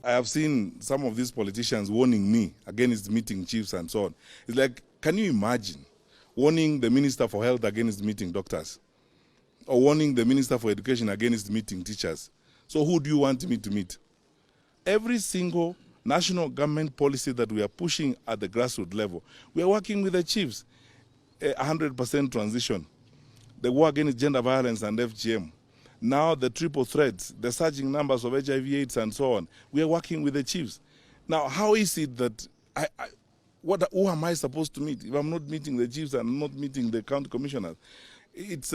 I have seen some of these politicians warning me against meeting chiefs and so on. It's like, can you imagine warning the Minister for Health against meeting doctors? Or warning the Minister for Education against meeting teachers? So who do you want me to meet? Every single national government policy that we are pushing at the grassroots level, we are working with the chiefs. 100% transition, the war against gender violence and FGM, now the triple threats, the surging numbers of HIV/AIDS and so on. We are working with the chiefs. Now, how is it that who am I supposed to meet if I'm not meeting the chiefs and I'm not meeting the county commissioners? It's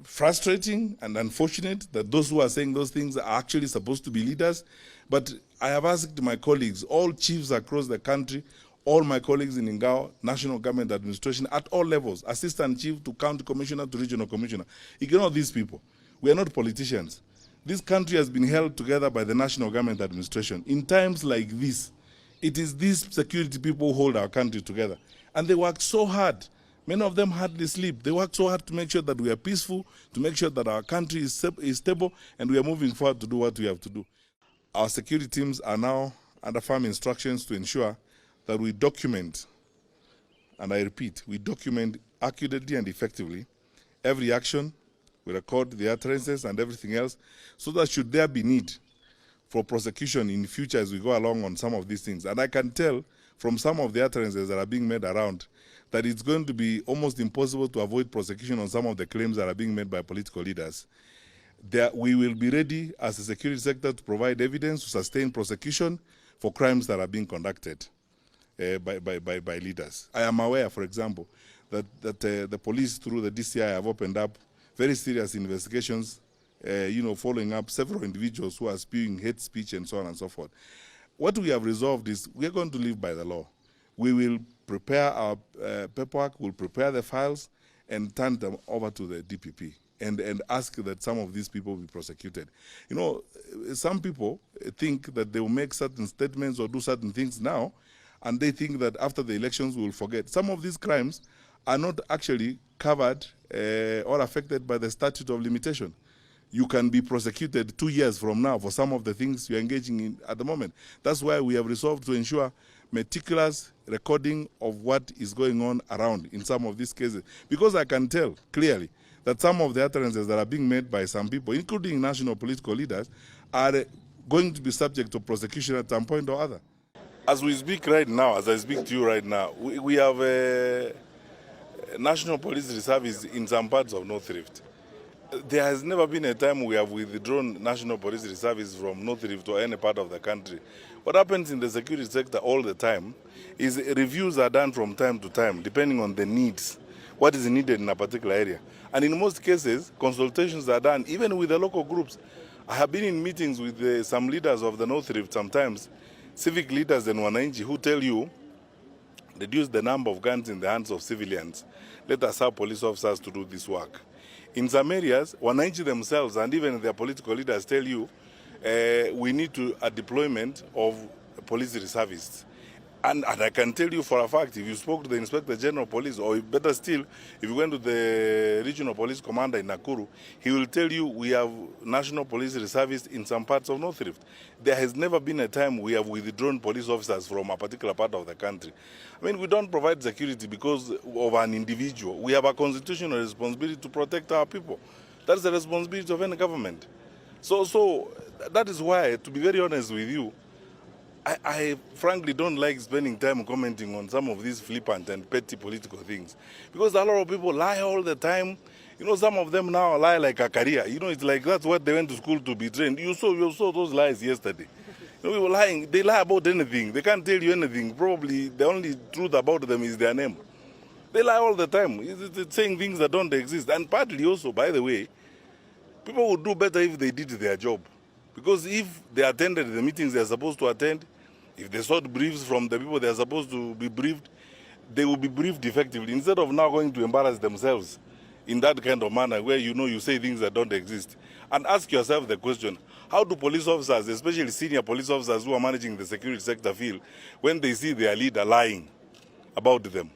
frustrating and unfortunate that those who are saying those things are actually supposed to be leaders. But I have asked my colleagues, all chiefs across the country, all my colleagues in Ingao, national government administration, at all levels, assistant chief to county commissioner to regional commissioner. Ignore these people. We are not politicians. This country has been held together by the national government administration. In times like this, it is these security people who hold our country together. And they work so hard. Many of them hardly sleep. They work so hard to make sure that we are peaceful, to make sure that our country is stable, and we are moving forward to do what we have to do. Our security teams are now under firm instructions to ensure that we document, and I repeat, we document accurately and effectively every action, we record the utterances and everything else, so that should there be need for prosecution in the future as we go along on some of these things. And I can tell from some of the utterances that are being made around that it's going to be almost impossible to avoid prosecution on some of the claims that are being made by political leaders. We will be ready as a security sector to provide evidence to sustain prosecution for crimes that are being conducted by leaders. I am aware, for example, that the police through the DCI have opened up very serious investigations, following up several individuals who are spewing hate speech and so on and so forth. What we have resolved is we are going to live by the law. We will prepare our paperwork, we'll prepare the files and turn them over to the DPP and ask that some of these people be prosecuted. You know, some people think that they will make certain statements or do certain things now, and they think that after the elections we will forget. Some of these crimes are not actually covered or affected by the statute of limitation. You can be prosecuted 2 years from now for some of the things you're engaging in at the moment. That's why we have resolved to ensure meticulous recording of what is going on around in some of these cases. Because I can tell clearly that some of the utterances that are being made by some people, including national political leaders, are going to be subject to prosecution at some point or other. As we speak right now, as I speak to you right now, we have a National Police Reserve in some parts of North Rift. There has never been a time we have withdrawn National Police Reserves from North Rift or any part of the country. What happens in the security sector all the time is reviews are done from time to time, depending on the needs, what is needed in a particular area. And in most cases, consultations are done, even with the local groups. I have been in meetings with some leaders of the North Rift sometimes, civic leaders and Wananchi, who tell you, reduce the number of guns in the hands of civilians. Let us have police officers to do this work. In some areas, Wananchi themselves and even their political leaders tell you we need a deployment of police reservists. And I can tell you for a fact, if you spoke to the Inspector General of Police, or better still, if you went to the Regional Police Commander in Nakuru, he will tell you we have National Police Reservists in some parts of North Rift. There has never been a time we have withdrawn police officers from a particular part of the country. I mean, we don't provide security because of an individual. We have a constitutional responsibility to protect our people. That's the responsibility of any government. So that is why, to be very honest with you, I frankly don't like spending time commenting on some of these flippant and petty political things. Because a lot of people lie all the time. You know, some of them now lie like a career. You know, it's like that's what they went to school to be trained. You saw those lies yesterday. You know, people lying. They lie about anything. They can't tell you anything. Probably the only truth about them is their name. They lie all the time. It's saying things that don't exist. And partly also, by the way, people would do better if they did their job. Because if they attended the meetings they are supposed to attend, if they sought briefs from the people they are supposed to be briefed, they will be briefed effectively, instead of now going to embarrass themselves in that kind of manner where you say things that don't exist. And ask yourself the question, how do police officers, especially senior police officers who are managing the security sector, feel when they see their leader lying about them?